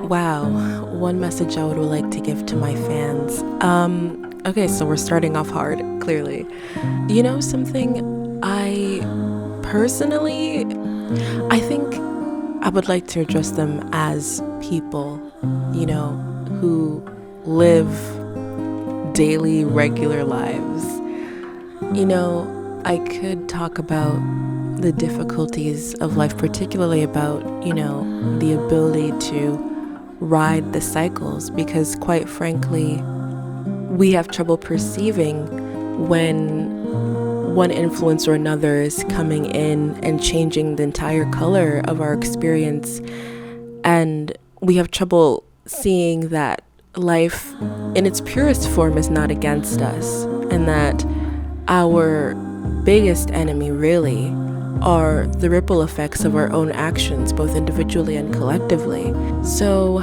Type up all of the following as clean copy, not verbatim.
Wow, one message I would like to give to my fans. Okay, so we're starting off hard, clearly. You know something? I personally, I think I would like to address them as people, who live daily, regular lives. I could talk about the difficulties of life, particularly about, the ability to ride the cycles, because quite frankly, we have trouble perceiving when one influence or another is coming in and changing the entire color of our experience. And we have trouble seeing that life in its purest form is not against us, and that our biggest enemy really are the ripple effects of our own actions, both individually and collectively. So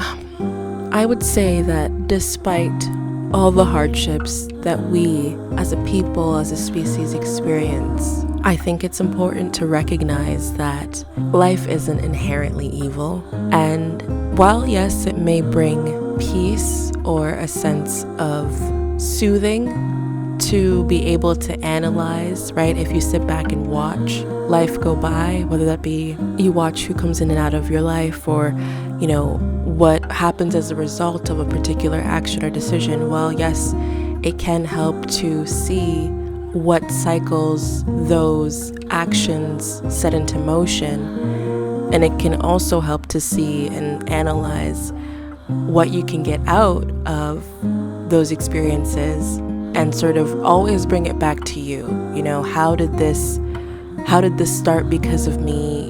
I would say that despite all the hardships that we as a people, as a species experience, I think it's important to recognize that life isn't inherently evil. And while yes, it may bring peace or a sense of soothing to be able to analyze, right? If you sit back and watch life go by, whether that be you watch who comes in and out of your life, or, what happens as a result of a particular action or decision, well, yes, it can help to see what cycles those actions set into motion. And it can also help to see and analyze what you can get out of those experiences, and sort of always bring it back to you. How did this start because of me?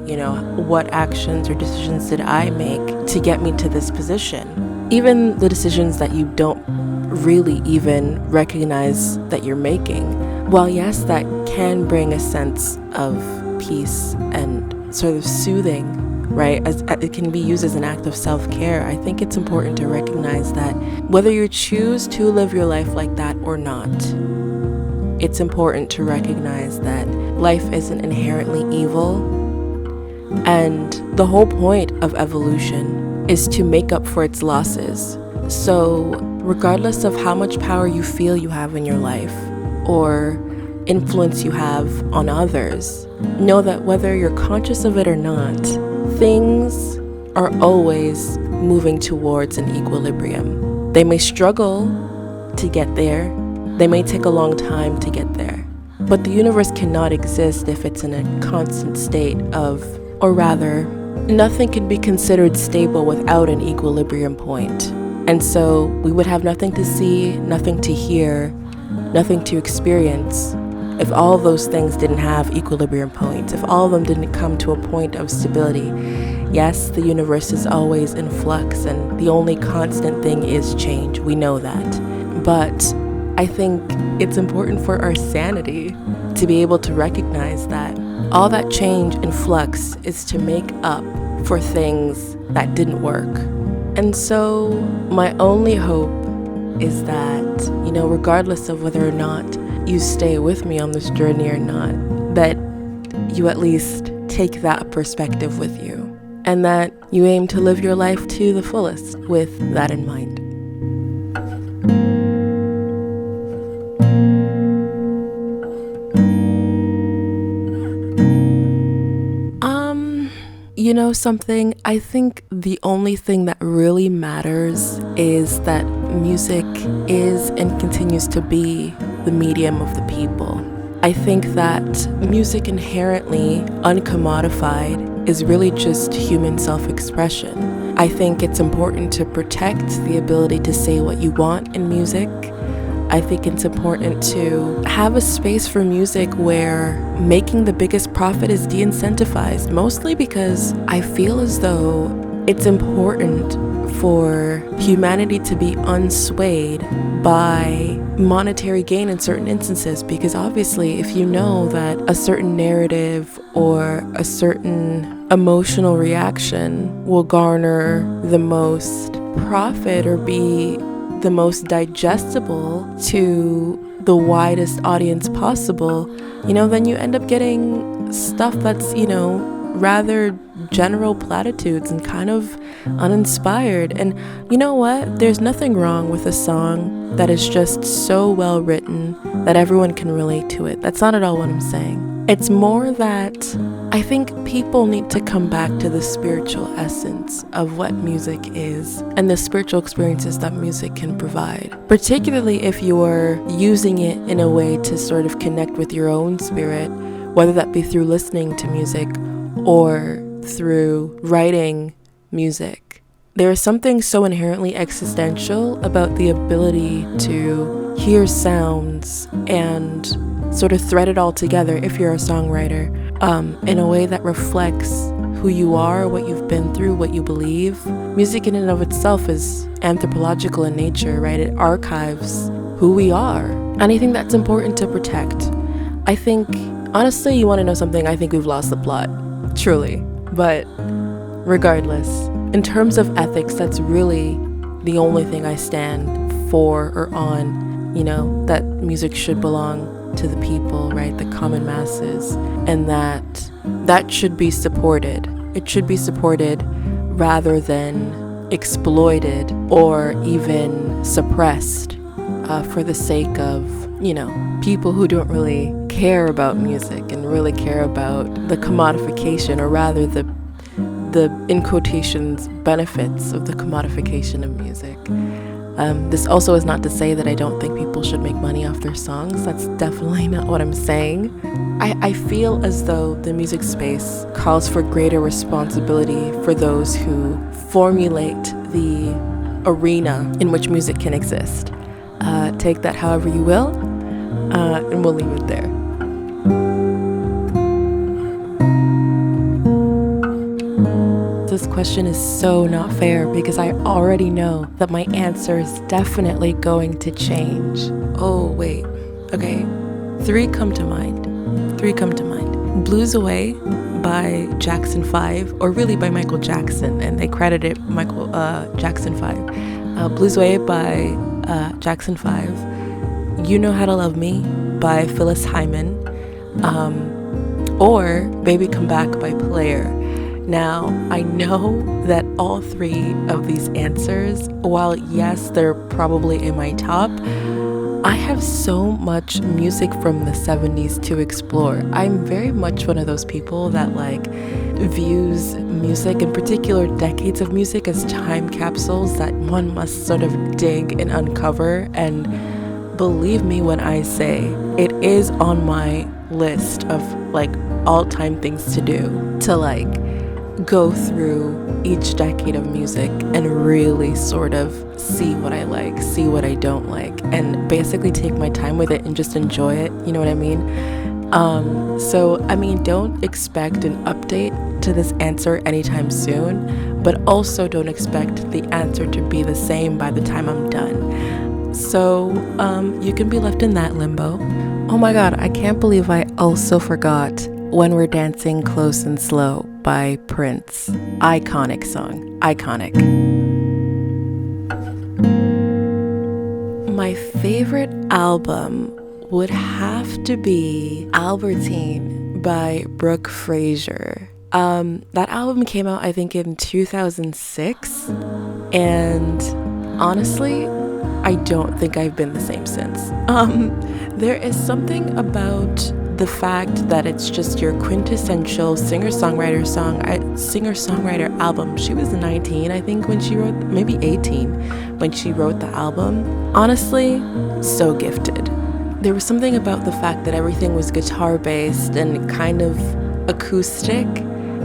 What actions or decisions did I make to get me to this position? Even the decisions that you don't really even recognize that you're making. While yes, that can bring a sense of peace and sort of soothing, right? As it can be used as an act of self-care. I think it's important to recognize that whether you choose to live your life like that or not, it's important to recognize that life isn't inherently evil. And the whole point of evolution is to make up for its losses. So regardless of how much power you feel you have in your life or influence you have on others, know that whether you're conscious of it or not, things are always moving towards an equilibrium. They may struggle to get there. They may take a long time to get there. But the universe cannot exist if it's in a constant state of, or rather, nothing can be considered stable without an equilibrium point. And so we would have nothing to see, nothing to hear, nothing to experience if all of those things didn't have equilibrium points, if all of them didn't come to a point of stability. Yes, the universe is always in flux, and the only constant thing is change. We know that. But I think it's important for our sanity to be able to recognize that all that change and flux is to make up for things that didn't work. And so my only hope is that, regardless of whether or not you stay with me on this journey or not, that you at least take that perspective with you, and that you aim to live your life to the fullest with that in mind. Something, I think the only thing that really matters is that music is and continues to be the medium of the people. I think that music inherently uncommodified is really just human self-expression. I think it's important to protect the ability to say what you want in music. I think it's important to have a space for music where making the biggest profit is de-incentivized, mostly because I feel as though it's important for humanity to be unswayed by monetary gain in certain instances, because obviously if you know that a certain narrative or a certain emotional reaction will garner the most profit or be the most digestible to the widest audience possible, then you end up getting stuff that's, rather general platitudes and kind of uninspired. And you know what? There's nothing wrong with a song that is just so well written that everyone can relate to it. That's not at all what I'm saying. It's more that I think people need to come back to the spiritual essence of what music is and the spiritual experiences that music can provide, particularly if you're using it in a way to sort of connect with your own spirit, whether that be through listening to music or through writing music. There is something so inherently existential about the ability to hear sounds and sort of thread it all together, if you're a songwriter, in a way that reflects who you are, what you've been through, what you believe. Music in and of itself is anthropological in nature, right? It archives who we are. Anything that's important to protect. I think, honestly, you want to know something? I think we've lost the plot, truly. But regardless, in terms of ethics, that's really the only thing I stand for or on, that music should belong to the people, right? The common masses, and that should be supported. It should be supported rather than exploited or even suppressed for the sake of, people who don't really care about music and really care about the commodification, or rather the in quotations benefits of the commodification of music. This also is not to say that I don't think people should make money off their songs. That's definitely not what I'm saying. I feel as though the music space calls for greater responsibility for those who formulate the arena in which music can exist. Take that however you will, and we'll leave it there. This question is so not fair because I already know that my answer is definitely going to change. Oh, wait. Okay. Three come to mind. Blues Away by Jackson 5, or really by Michael Jackson, and they credit it Michael Jackson 5. Blues Away by Jackson 5. You Know How to Love Me by Phyllis Hyman. Or Baby Come Back by Player. Now, I know that all three of these answers, while yes, they're probably in my top, I have so much music from the 70s to explore. I'm very much one of those people that views music, in particular decades of music, as time capsules that one must sort of dig and uncover. And believe me when I say it is on my list of all-time things to do, to go through each decade of music and really sort of see what I like, see what I don't like, and basically take my time with it and just enjoy it, you know what I mean? Don't expect an update to this answer anytime soon, but also don't expect the answer to be the same by the time I'm done. So you can be left in that limbo. Oh my god, I can't believe I also forgot When We're Dancing Close and Slow by Prince. Iconic song. Iconic. My favorite album would have to be Albertine by Brooke Fraser. That album came out, I think, in 2006. And honestly, I don't think I've been the same since. There is something about the fact that it's just your quintessential singer-songwriter album. She was 19, I think, when she wrote, maybe 18, when she wrote the album. Honestly, so gifted. There was something about the fact that everything was guitar-based and kind of acoustic,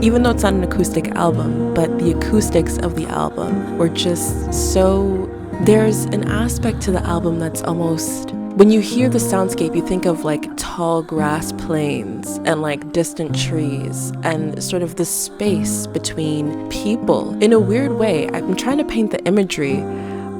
even though it's not an acoustic album, but the acoustics of the album were just so... There's an aspect to the album that's almost... When you hear the soundscape, you think of tall grass plains and distant trees and sort of the space between people. In a weird way, I'm trying to paint the imagery,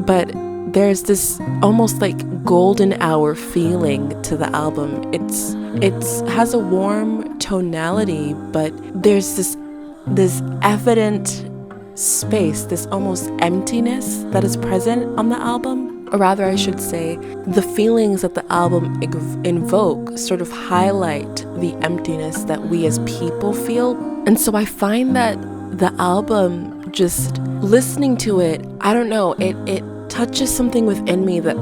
but there's this almost golden hour feeling to the album. It has a warm tonality, but there's this evident space, this almost emptiness that is present on the album. or rather I should say, the feelings that the album invoke sort of highlight the emptiness that we as people feel. And so I find that the album, just listening to it, I don't know, it touches something within me that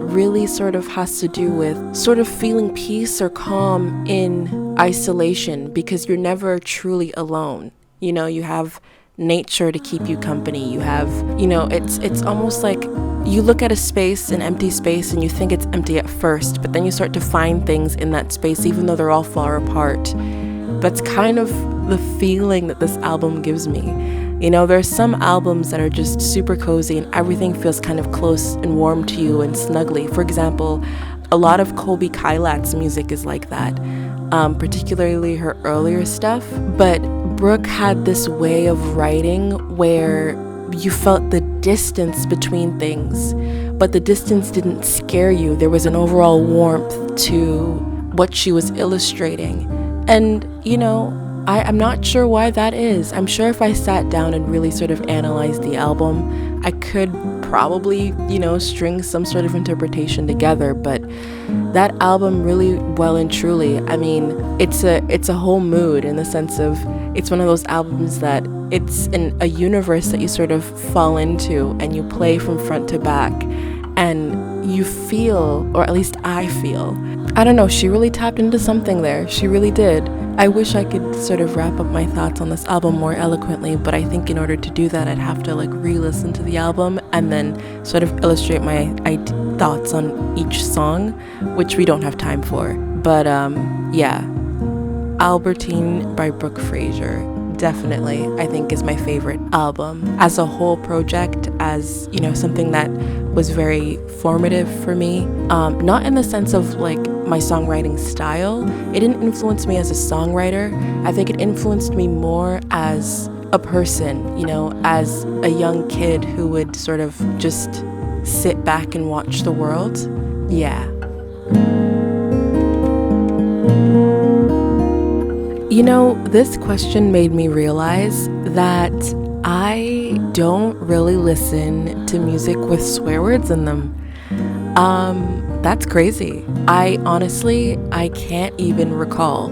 really sort of has to do with sort of feeling peace or calm in isolation, because you're never truly alone. You know, you have nature to keep you company. You have, you know, it's almost like you look at a space, an empty space, and you think it's empty at first, but then you start to find things in that space, even though they're all far apart. That's kind of the feeling that this album gives me. You know, there's some albums that are just super cozy and everything feels kind of close and warm to you and snuggly. For example, a lot of Colby Kylat's music is like that, particularly her earlier stuff. But Brooke had this way of writing where you felt the distance between things, but the distance didn't scare you. There was an overall warmth to what she was illustrating. And, you know, I'm not sure why that is. I'm sure if I sat down and really sort of analyzed the album, I could probably, you know, string some sort of interpretation together. But that album really, well and truly, I mean, it's a whole mood, in the sense of it's one of those albums that it's in a universe that you sort of fall into and you play from front to back, and you feel, or at least I feel, I don't know, she really tapped into something there. She really did. I wish I could sort of wrap up my thoughts on this album more eloquently, but I think in order to do that, I'd have to like re-listen to the album and then sort of illustrate my thoughts on each song, which we don't have time for. But yeah, Albertine by Brooke Fraser definitely, I think, is my favorite album as a whole project, as, you know, something that was very formative for me, not in the sense of like my songwriting style. It didn't influence me as a songwriter. I think it influenced me more as a person, you know, as a young kid who would sort of just sit back and watch the world. Yeah. You know, this question made me realize that I don't really listen to music with swear words in them. That's crazy. I can't even recall.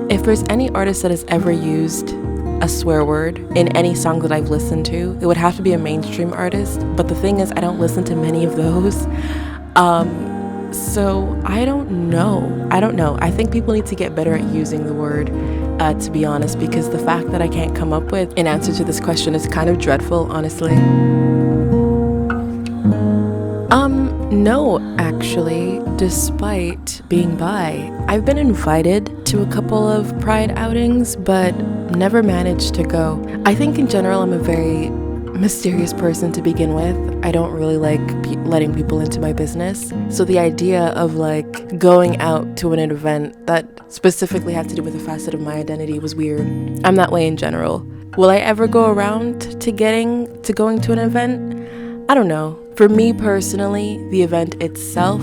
If there's any artist that has ever used a swear word in any song that I've listened to, it would have to be a mainstream artist. But the thing is, I don't listen to many of those. So I don't know. I think people need to get better at using the word, to be honest, because the fact that I can't come up with an answer to this question is kind of dreadful, honestly. No, actually, despite being bi, I've been invited to a couple of pride outings, but never managed to go. I think in general, I'm a very mysterious person to begin with. I don't really like letting people into my business. So the idea of like going out to an event that specifically had to do with a facet of my identity was weird. I'm that way in general. Will I ever go around to going to an event? I don't know. For me personally, the event itself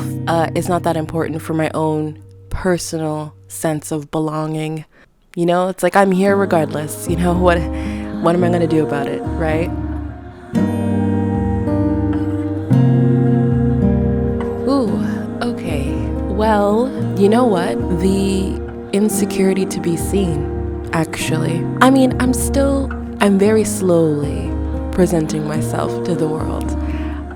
is not that important for my own personal sense of belonging. You know, it's like I'm here regardless. You know, what am I going to do about it, right? Ooh, okay. Well, you know what? The insecurity to be seen, actually. I mean, I'm very slowly presenting myself to the world.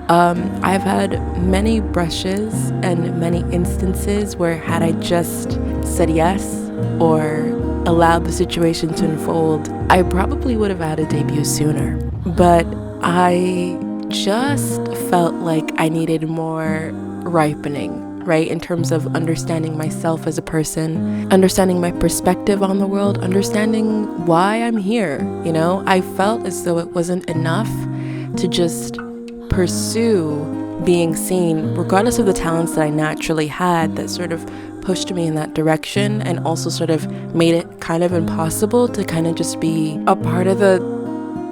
I've had many brushes and many instances where had I just said yes or allowed the situation to unfold, I probably would have had a debut sooner. But I just felt like I needed more ripening, right? In terms of understanding myself as a person, understanding my perspective on the world, understanding why I'm here, you know? I felt as though it wasn't enough to just pursue being seen, regardless of the talents that I naturally had that sort of pushed me in that direction, and also sort of made it kind of impossible to kind of just be a part of the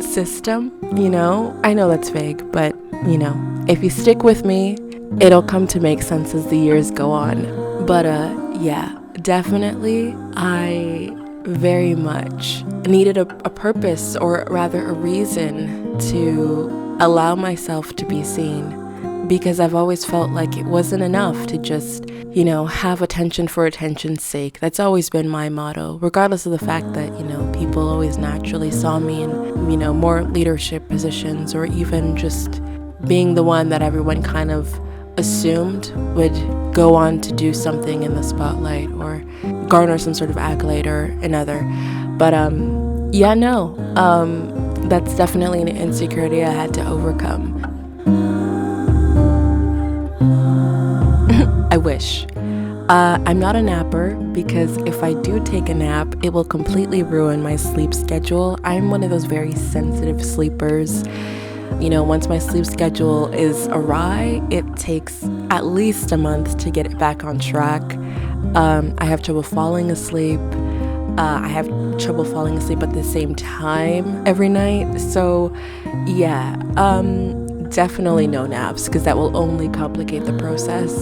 system, you know? I know that's vague, but, you know, if you stick with me, it'll come to make sense as the years go on. But, yeah, definitely, I very much needed a purpose, or rather a reason to allow myself to be seen, because I've always felt like it wasn't enough to just, have attention for attention's sake. That's always been my motto, regardless of the fact that, people always naturally saw me in, more leadership positions, or even just being the one that everyone kind of assumed would go on to do something in the spotlight or garner some sort of accolade or another. But that's definitely an insecurity I had to overcome. I wish. I'm not a napper, because if I do take a nap, it will completely ruin my sleep schedule. I'm one of those very sensitive sleepers. Once my sleep schedule is awry, it takes at least a month to get it back on track. I have trouble falling asleep. I have trouble falling asleep at the same time every night. So, yeah, definitely no naps, because that will only complicate the process.